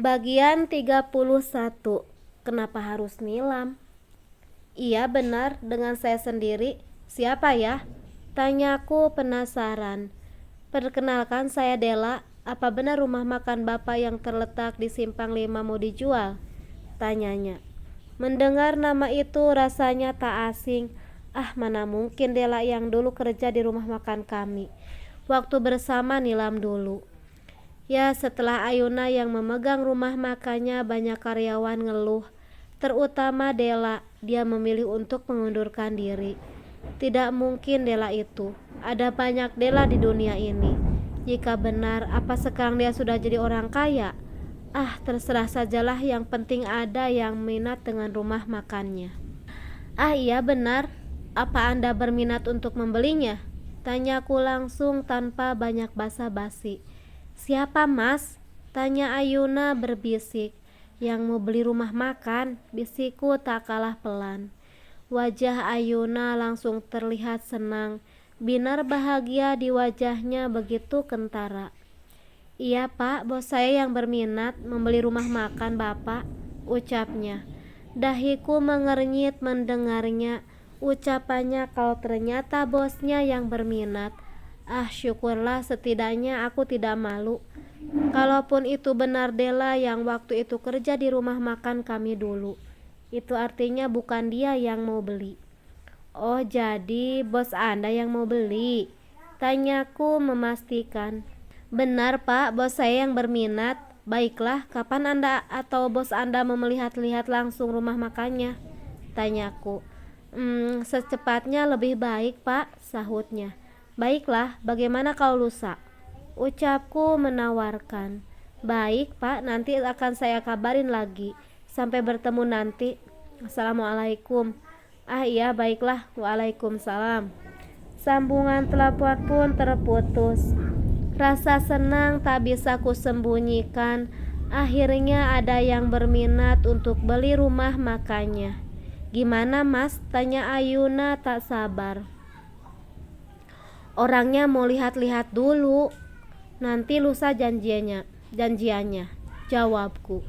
Bagian 31. Kenapa harus nilam? Iya benar, dengan saya sendiri. Siapa ya? Tanyaku penasaran. Perkenalkan, saya Dela. Apa benar rumah makan Bapak yang terletak di Simpang 5 mau dijual? Tanyanya. Mendengar nama itu rasanya tak asing. Mana mungkin Dela yang dulu kerja di rumah makan kami. Waktu bersama nilam dulu. Ya, setelah Ayuna yang memegang rumah makannya, banyak karyawan ngeluh, terutama Dela. Dia memilih untuk mengundurkan diri. Tidak mungkin Dela itu. Ada banyak Dela di dunia ini. Jika benar, apa sekarang dia sudah jadi orang kaya? Terserah sajalah, yang penting ada yang minat dengan rumah makannya. Iya benar. Apa Anda berminat untuk membelinya? Tanyaku langsung tanpa banyak basa-basi. Siapa mas? Tanya Ayuna berbisik. Yang mau beli rumah makan, bisikku tak kalah pelan. Wajah Ayuna langsung terlihat senang. Binar bahagia di wajahnya begitu kentara. Iya pak, bos saya yang berminat membeli rumah makan bapak, ucapnya. Dahiku mengernyit mendengarnya. Ucapannya kalau ternyata bosnya yang berminat. Syukurlah, setidaknya aku tidak malu. Kalaupun itu benar Dela yang waktu itu kerja di rumah makan kami dulu, itu artinya bukan dia yang mau beli. Oh, jadi bos Anda yang mau beli? Tanyaku memastikan. Benar pak, bos saya yang berminat. Baiklah, kapan Anda atau bos Anda mau melihat-lihat langsung rumah makannya? Tanyaku. Secepatnya lebih baik pak, sahutnya. Baiklah, bagaimana kalau lusa? Ucapku menawarkan. Baik pak, nanti akan saya kabarin lagi. Sampai bertemu nanti. Assalamualaikum. Iya baiklah, waalaikumsalam. Sambungan telepon pun terputus. Rasa senang tak bisa kusembunyikan. Akhirnya ada yang berminat untuk beli rumah makannya. Gimana mas? Tanya Ayuna tak sabar. Orangnya mau lihat-lihat dulu. Nanti lusa janjiannya, jawabku.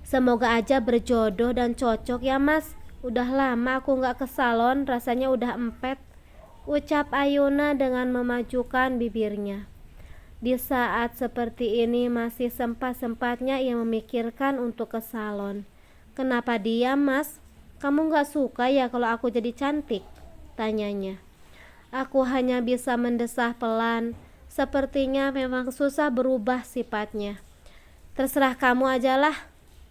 Semoga aja berjodoh dan cocok ya mas. Udah lama aku gak ke salon, rasanya udah empet, ucap Ayuna dengan memajukan bibirnya. Di saat seperti ini masih sempat-sempatnya ia memikirkan untuk ke salon. Kenapa diam mas? Kamu gak suka ya kalau aku jadi cantik? Tanyanya. Aku hanya bisa mendesah pelan. Sepertinya memang susah berubah sifatnya. Terserah kamu ajalah,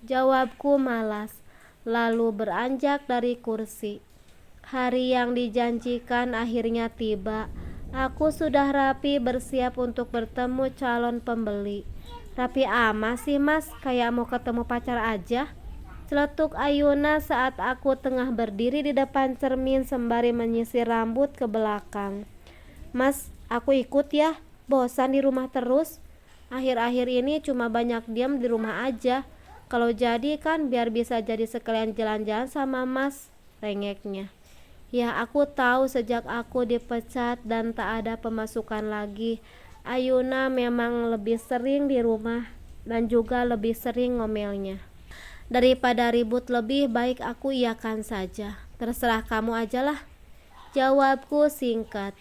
jawabku malas, lalu beranjak dari kursi. Hari yang dijanjikan akhirnya tiba. Aku sudah rapi bersiap untuk bertemu calon pembeli. Rapi amat sih mas, kayak mau ketemu pacar aja, celetuk Ayuna saat aku tengah berdiri di depan cermin sembari menyisir rambut ke belakang. Mas, aku ikut ya, bosan di rumah terus. Akhir-akhir ini cuma banyak diam di rumah aja. Kalau jadi kan biar bisa jadi sekalian jalan-jalan sama mas, rengeknya. Ya aku tahu sejak aku dipecat dan tak ada pemasukan lagi, Ayuna memang lebih sering di rumah dan juga lebih sering ngomelnya. Daripada ribut lebih baik aku iyakan saja. Terserah kamu ajalah, jawabku singkat.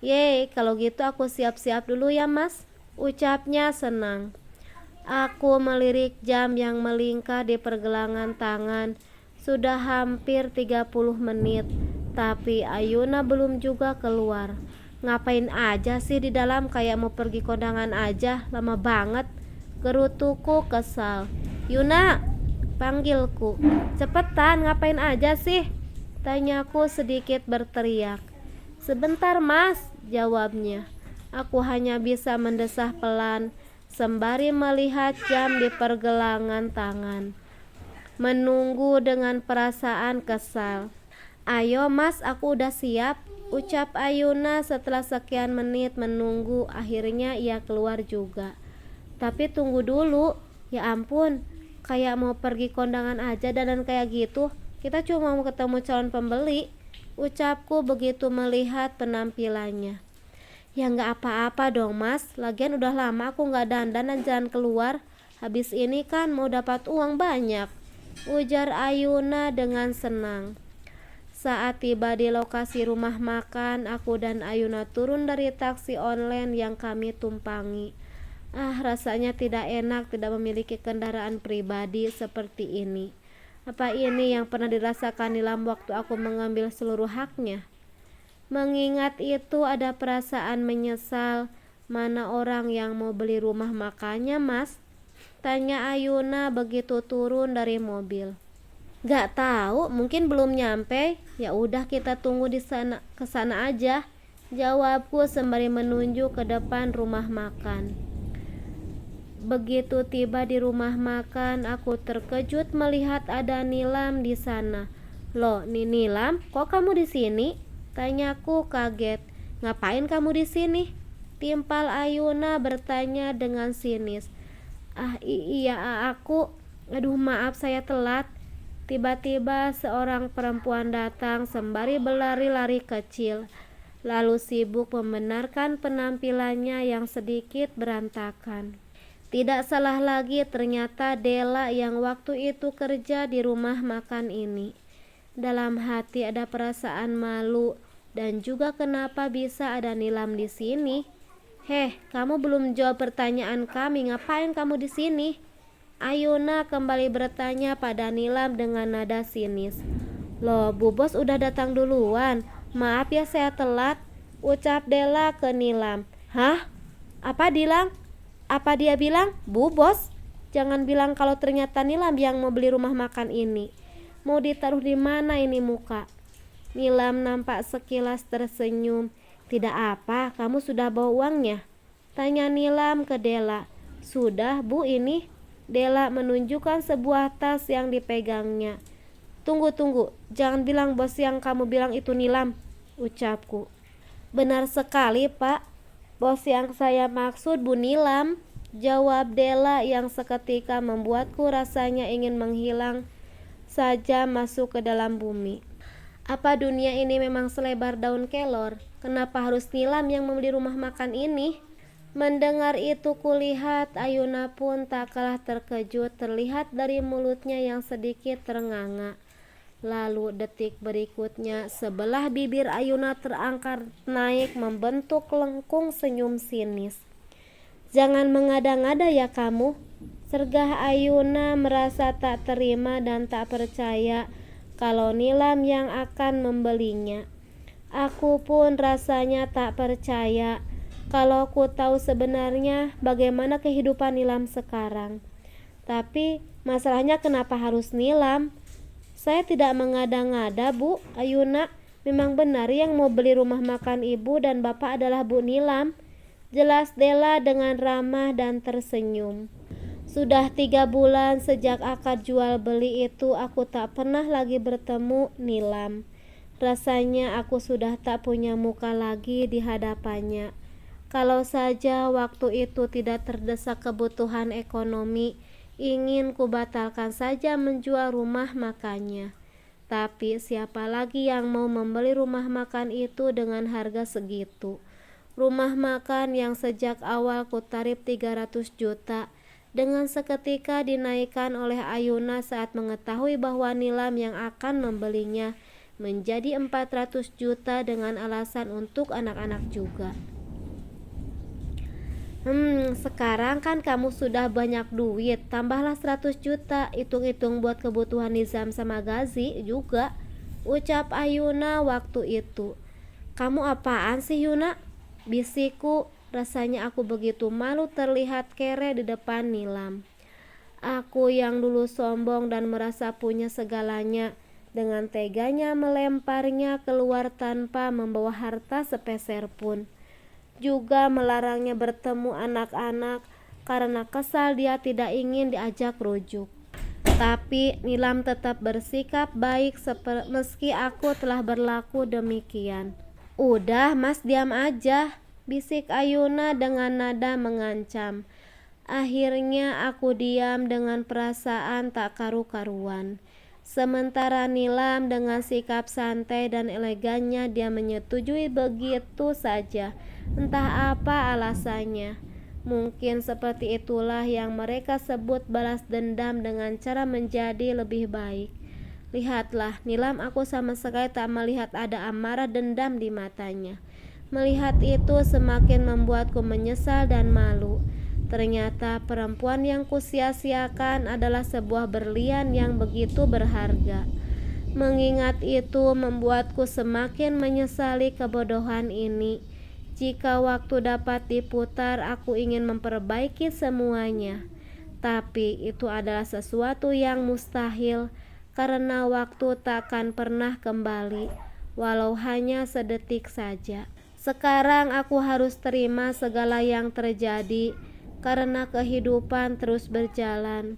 Yeay, kalau gitu aku siap-siap dulu ya mas, ucapnya senang. Aku melirik jam yang melingkar di pergelangan tangan. Sudah hampir 30 menit, tapi Ayuna belum juga keluar. Ngapain aja sih di dalam, kayak mau pergi kondangan aja, lama banget, gerutuku kesal. Yuna, panggilku. Cepetan, ngapain aja sih? Tanyaku sedikit berteriak. Sebentar mas, jawabnya. Aku hanya bisa mendesah pelan sembari melihat jam di pergelangan tangan, menunggu dengan perasaan kesal. Ayo mas, aku udah siap, ucap Ayuna setelah sekian menit menunggu. Akhirnya ia keluar juga. Tapi tunggu dulu, ya ampun, kayak mau pergi kondangan aja dandan kayak gitu. Kita cuma mau ketemu calon pembeli, ucapku begitu melihat penampilannya. Ya nggak apa-apa dong mas, lagian udah lama aku nggak dandan dan jalan keluar. Habis ini kan mau dapat uang banyak, ujar Ayuna dengan senang. Saat tiba di lokasi rumah makan, aku dan Ayuna turun dari taksi online yang kami tumpangi. Rasanya tidak enak tidak memiliki kendaraan pribadi seperti ini. Apa ini yang pernah dirasakan Nilam waktu aku mengambil seluruh haknya? Mengingat itu ada perasaan menyesal. Mana orang yang mau beli rumah makannya mas? Tanya Ayuna begitu turun dari mobil. Gak tahu, mungkin belum nyampe. Ya udah kita tunggu di sana, ke sana aja. Jawabku sembari menunjuk ke depan rumah makan. Begitu tiba di rumah makan, aku terkejut melihat ada Nilam di sana. Loh, Nilam, kok kamu di sini? Tanyaku kaget. Ngapain kamu di sini? Timpal Ayuna bertanya dengan sinis. Iya aku. Aduh maaf saya telat. Tiba-tiba seorang perempuan datang sembari berlari-lari kecil, lalu sibuk membenarkan penampilannya yang sedikit berantakan. Tidak salah lagi, ternyata Dela yang waktu itu kerja di rumah makan ini. Dalam hati ada perasaan malu dan juga kenapa bisa ada Nilam di sini. Kamu belum jawab pertanyaan kami, ngapain kamu di sini? Ayuna kembali bertanya pada Nilam dengan nada sinis. Loh, Bu Bos udah datang duluan. Maaf ya saya telat, ucap Dela ke Nilam. Hah? Apa dia bilang? Bu Bos? Jangan bilang kalau ternyata Nilam yang mau beli rumah makan ini. Mau ditaruh di mana ini muka? Nilam nampak sekilas tersenyum. Tidak apa, kamu sudah bawa uangnya? Tanya Nilam ke Dela. Sudah Bu ini. Dela menunjukkan sebuah tas yang dipegangnya. Tunggu, jangan bilang bos yang kamu bilang itu Nilam, ucapku. Benar sekali Pak, bos yang saya maksud Bu Nilam, jawab Dela yang seketika membuatku rasanya ingin menghilang saja masuk ke dalam bumi. Apa dunia ini memang selebar daun kelor? Kenapa harus Nilam yang membeli rumah makan ini? Mendengar itu kulihat Ayuna pun tak kalah terkejut terlihat dari mulutnya yang sedikit ternganga. Lalu detik berikutnya sebelah bibir Ayuna terangkat naik membentuk lengkung senyum sinis. Jangan mengada-ngada ya kamu, sergah Ayuna merasa tak terima dan tak percaya kalau Nilam yang akan membelinya. Aku pun rasanya tak percaya kalau ku tahu sebenarnya bagaimana kehidupan Nilam sekarang. Tapi masalahnya kenapa harus Nilam? Saya tidak mengada-ngada Bu, Ayuna. Memang benar yang mau beli rumah makan ibu dan bapak adalah Bu Nilam, jelas Dela dengan ramah dan tersenyum. Sudah 3 bulan sejak akad jual beli itu aku tak pernah lagi bertemu Nilam. Rasanya aku sudah tak punya muka lagi di hadapannya. Kalau saja waktu itu tidak terdesak kebutuhan ekonomi, ingin kubatalkan saja menjual rumah makannya. Tapi siapa lagi yang mau membeli rumah makan itu dengan harga segitu? Rumah makan yang sejak awal kutarif 300 juta dengan seketika dinaikkan oleh Ayuna saat mengetahui bahwa Nilam yang akan membelinya menjadi 400 juta dengan alasan untuk anak-anak juga. Sekarang kan kamu sudah banyak duit, tambahlah 100 juta, hitung-hitung buat kebutuhan Nizam sama Gazi juga, ucap Ayuna waktu itu. Kamu apaan sih Yuna? Bisikku, rasanya aku begitu malu terlihat kere di depan Nilam. Aku yang dulu sombong dan merasa punya segalanya, dengan teganya melemparnya keluar tanpa membawa harta sepeser pun. Juga melarangnya bertemu anak-anak karena kesal dia tidak ingin diajak rujuk. Tapi Nilam tetap bersikap baik meski aku telah berlaku demikian. Udah mas diam aja, bisik Ayuna dengan nada mengancam. Akhirnya aku diam dengan perasaan tak karu-karuan. Sementara Nilam dengan sikap santai dan elegannya dia menyetujui begitu saja. Entah apa alasannya. Mungkin seperti itulah yang mereka sebut balas dendam dengan cara menjadi lebih baik. Lihatlah, Nilam, aku sama sekali tak melihat ada amarah dendam di matanya. Melihat itu semakin membuatku menyesal dan malu. Ternyata perempuan yang kusia-siakan adalah sebuah berlian yang begitu berharga. Mengingat itu membuatku semakin menyesali kebodohan ini. Jika waktu dapat diputar, aku ingin memperbaiki semuanya. Tapi itu adalah sesuatu yang mustahil karena waktu takkan pernah kembali, walau hanya sedetik saja. Sekarang aku harus terima segala yang terjadi karena kehidupan terus berjalan.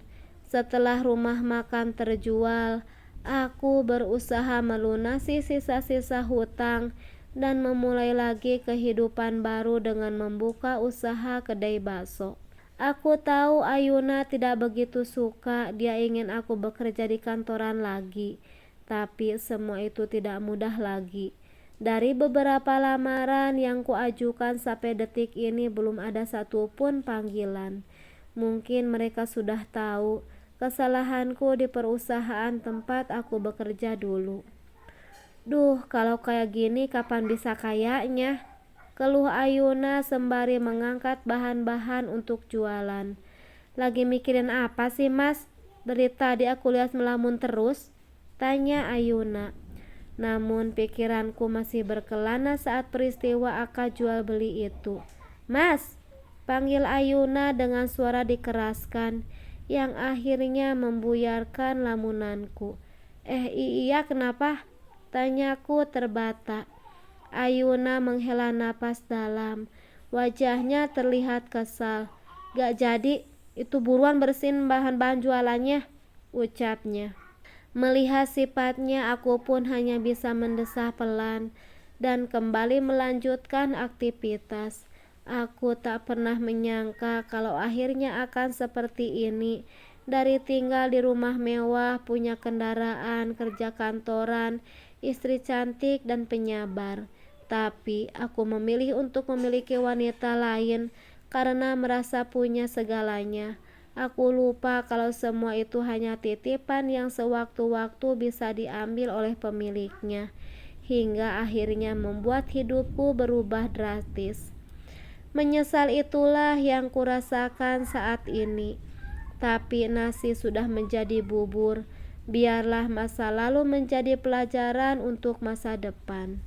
Setelah rumah makan terjual, aku berusaha melunasi sisa-sisa hutang dan memulai lagi kehidupan baru dengan membuka usaha kedai bakso. Aku tahu Ayuna tidak begitu suka, dia ingin aku bekerja di kantoran lagi. Tapi semua itu tidak mudah lagi. Dari beberapa lamaran yang kuajukan sampai detik ini belum ada satupun panggilan. Mungkin mereka sudah tahu kesalahanku di perusahaan tempat aku bekerja dulu. Duh, kalau kayak gini kapan bisa kayaknya? Keluh Ayuna sembari mengangkat bahan-bahan untuk jualan. Lagi mikirin apa sih, Mas? Dari tadi aku lihat melamun terus, tanya Ayuna. Namun pikiranku masih berkelana saat peristiwa akad jual beli itu. Mas, panggil Ayuna dengan suara dikeraskan yang akhirnya membuyarkan lamunanku. Iya, kenapa? Tanyaku terbata. Ayuna menghela napas dalam. Wajahnya terlihat kesal. Gak jadi, itu buruan bersihin bahan-bahan jualannya, ucapnya. Melihat sifatnya, aku pun hanya bisa mendesah pelan dan kembali melanjutkan aktivitas. Aku tak pernah menyangka kalau akhirnya akan seperti ini. Dari tinggal di rumah mewah, punya kendaraan, kerja kantoran, istri cantik dan penyabar. Tapi aku memilih untuk memiliki wanita lain karena merasa punya segalanya. Aku lupa kalau semua itu hanya titipan yang sewaktu-waktu bisa diambil oleh pemiliknya, hingga akhirnya membuat hidupku berubah drastis. Menyesal itulah yang kurasakan saat ini. Tapi nasi sudah menjadi bubur. Biarlah masa lalu menjadi pelajaran untuk masa depan.